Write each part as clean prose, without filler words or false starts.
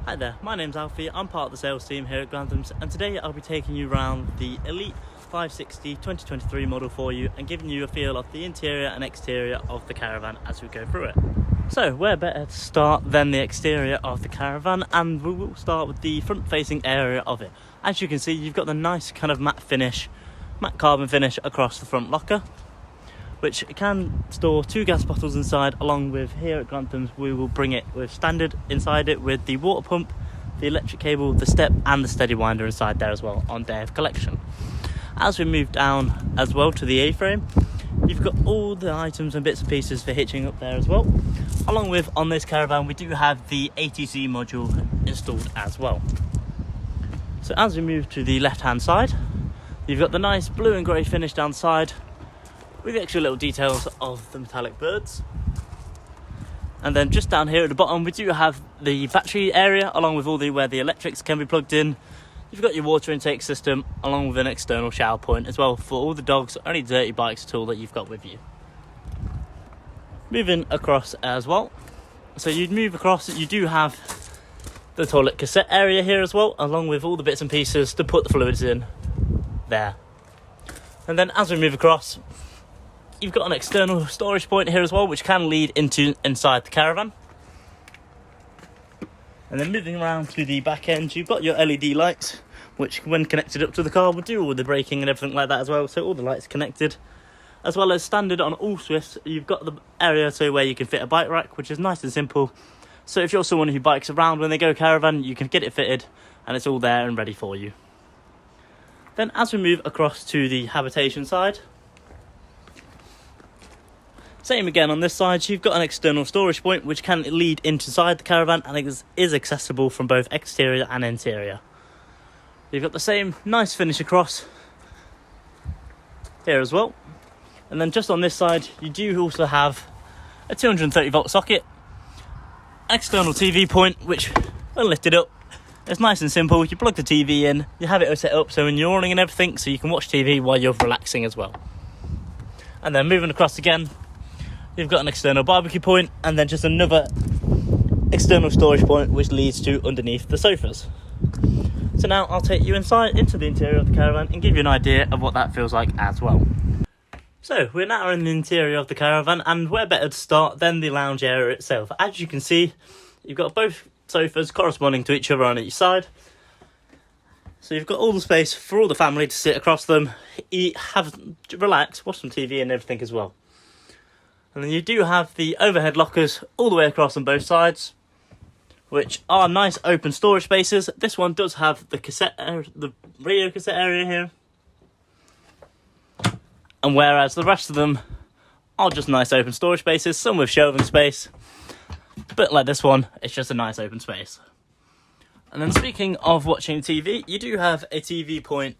Hi there, my name's Alfie, I'm part of the sales team here at Granthams, and today I'll be taking you around the Elite 560 2023 model for you and giving you a feel of the interior and exterior of the Caravan as we go through it. So where better to start than the exterior of the Caravan, and we will start with the front facing area of it. As you can see, you've got the nice kind of matte carbon finish across the front locker, which can store 2 gas bottles inside. Along with here at Granthams, we will bring it with standard inside it with the water pump, the electric cable, the step and the steady winder inside there as well on day of collection. As we move down as well to the A-frame, you've got all the items and bits and pieces for hitching up there as well. Along with, on this Caravan, we do have the ATC module installed as well. So as we move to the left hand side, you've got the nice blue and grey finish down the side with the extra little details of the metallic birds. And then just down here at the bottom, we do have the battery area, along with all where the electrics can be plugged in. You've got your water intake system, along with an external shower point as well for all the dogs or any dirty bikes at all that you've got with you. Moving across as well, so you'd move across, you do have the toilet cassette area here as well, along with all the bits and pieces to put the fluids in there. And then as we move across, you've got an external storage point here as well, which can lead inside the Caravan. And then moving around to the back end, you've got your LED lights, which when connected up to the car will do all the braking and everything like that as well. So all the lights connected, as well as standard on all Swifts. You've got the area so where you can fit a bike rack, which is nice and simple. So if you're someone who bikes around when they go Caravan, you can get it fitted and it's all there and ready for you. Then as we move across to the habitation side, same again on this side, so you've got an external storage point which can lead inside the Caravan and is accessible from both exterior and interior. You've got the same nice finish across here as well. And then just on this side, you do also have a 230 volt socket, external TV point, which when lifted up, it's nice and simple. You plug the TV in, you have it set up so when you're yawning and everything, so you can watch TV while you're relaxing as well. And then moving across again, you've got an external barbecue point and then just another external storage point which leads to underneath the sofas. So now I'll take you inside into the interior of the Caravan and give you an idea of what that feels like as well. So we're now in the interior of the Caravan, and where better to start than the lounge area itself. As you can see, you've got both sofas corresponding to each other on each side. So you've got all the space for all the family to sit across them, eat, relax, watch some TV and everything as well. And then you do have the overhead lockers all the way across on both sides, which are nice open storage spaces. This one does have the radio cassette area here, and whereas the rest of them are just nice open storage spaces, some with shelving space, but like this one, it's just a nice open space. And then speaking of watching TV, you do have a TV point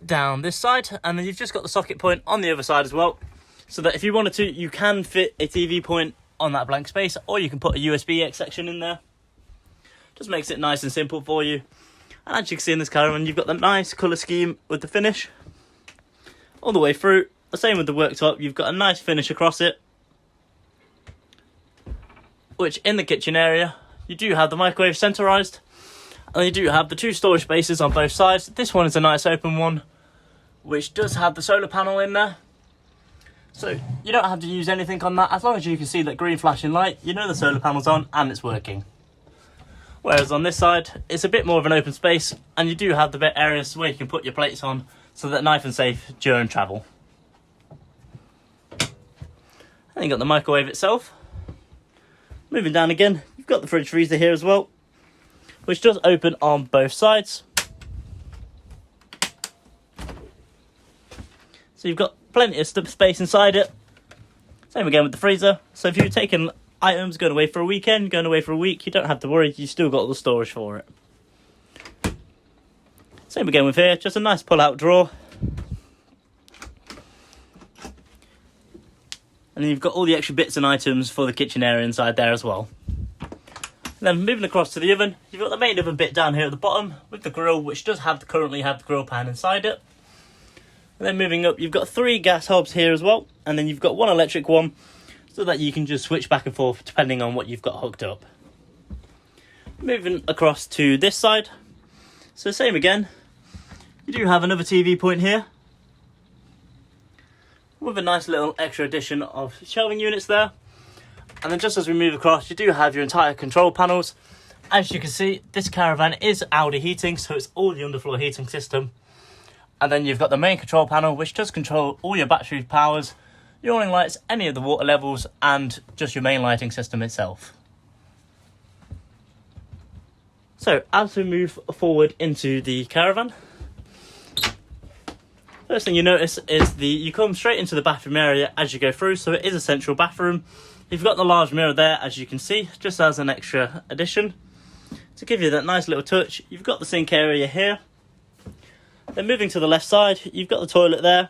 down this side, and then you've just got the socket point on the other side as well, so that if you wanted to, you can fit a TV point on that blank space, or you can put a USB-X section in there. Just makes it nice and simple for you. And as you can see in this Caravan, you've got the nice colour scheme with the finish all the way through. The same with the worktop, you've got a nice finish across it, which in the kitchen area, you do have the microwave centralised, and you do have the 2 storage spaces on both sides. This one is a nice open one, which does have the solar panel in there. So you don't have to use anything on that. As long as you can see that green flashing light, you know the solar panel's on and it's working. Whereas on this side, it's a bit more of an open space, and you do have the bit areas where you can put your plates on, so that nice and safe during travel. And you got the microwave itself. Moving down again, you've got the fridge freezer here as well, which does open on both sides. So you've got plenty of space inside it. Same again with the freezer. So if you're taking items, going away for a weekend, going away for a week, you don't have to worry, you've still got all the storage for it. Same again with here, just a nice pull-out drawer. And then you've got all the extra bits and items for the kitchen area inside there as well. And then moving across to the oven, you've got the main oven bit down here at the bottom with the grill, which does currently have the grill pan inside it. And then moving up, you've got 3 gas hobs here as well, and then you've got 1 electric one so that you can just switch back and forth depending on what you've got hooked up. Moving across to this side, so same again, you do have another TV point here with a nice little extra addition of shelving units there. And then just as we move across, you do have your entire control panels. As you can see, this Caravan is Audi heating, so it's all the underfloor heating system. And then you've got the main control panel, which does control all your battery powers, your awning lights, any of the water levels, and just your main lighting system itself. So as we move forward into the Caravan, first thing you notice is you come straight into the bathroom area as you go through, so it is a central bathroom. You've got the large mirror there, as you can see, just as an extra addition to give you that nice little touch. You've got the sink area here. Then moving to the left side, you've got the toilet there,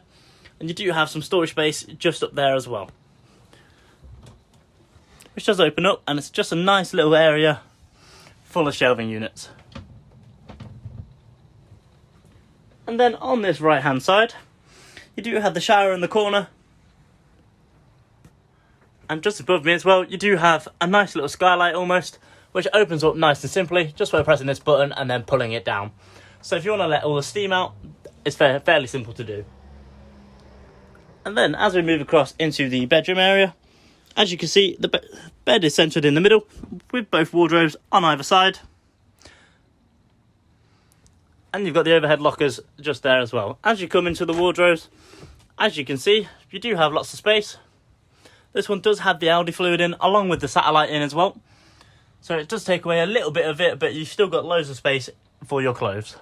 and you do have some storage space just up there as well, which does open up, and it's just a nice little area full of shelving units. And then on this right hand side, you do have the shower in the corner, and just above me as well, you do have a nice little skylight almost, which opens up nice and simply just by pressing this button and then pulling it down. So if you want to let all the steam out, it's fairly simple to do. And then as we move across into the bedroom area, as you can see, the bed is centred in the middle with both wardrobes on either side. And you've got the overhead lockers just there as well. As you come into the wardrobes, as you can see, you do have lots of space. This one does have the Audi fluid in, along with the satellite in as well. So it does take away a little bit of it, but you've still got loads of space for your clothes.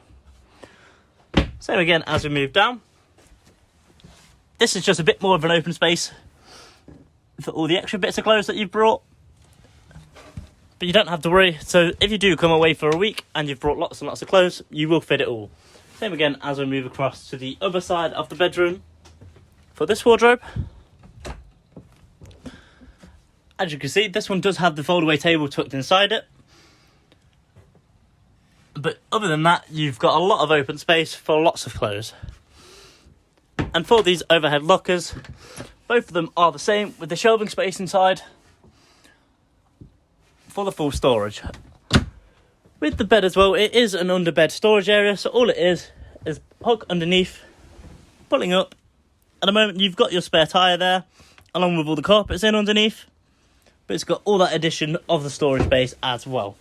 Same again as we move down. This is just a bit more of an open space for all the extra bits of clothes that you've brought. But you don't have to worry. So if you do come away for a week and you've brought lots and lots of clothes, you will fit it all. Same again as we move across to the other side of the bedroom for this wardrobe. As you can see, this one does have the foldaway table tucked inside it. But other than that, you've got a lot of open space for lots of clothes. And for these overhead lockers, both of them are the same with the shelving space inside for the full storage. With the bed as well, it is an underbed storage area, so all it is hook underneath, pulling up. At the moment, you've got your spare tyre there, along with all the carpets in underneath. But it's got all that addition of the storage space as well.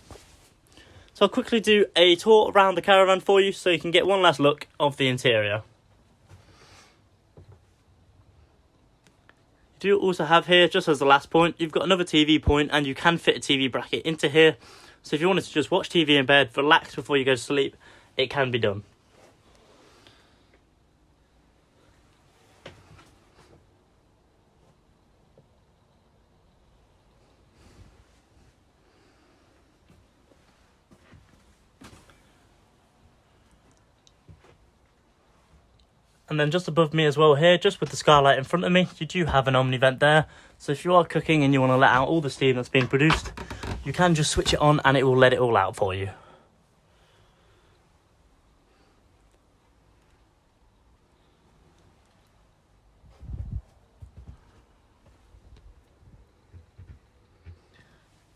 So I'll quickly do a tour around the Caravan for you so you can get one last look of the interior. You do also have here, just as the last point, you've got another TV point, and you can fit a TV bracket into here. So if you wanted to just watch TV in bed, relax before you go to sleep, it can be done. And then just above me as well here, just with the skylight in front of me, you do have an Omni vent there. So if you are cooking and you want to let out all the steam that's being produced, you can just switch it on and it will let it all out for you.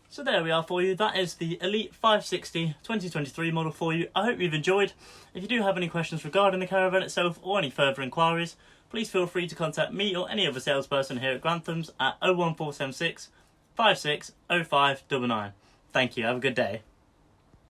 So there we are for you. That is the Elite 560 2023 model for you. I hope you've enjoyed. If you do have any questions regarding the Caravan itself or any further inquiries, please feel free to contact me or any other salesperson here at Granthams at 01476 560599. Thank you. Have a good day.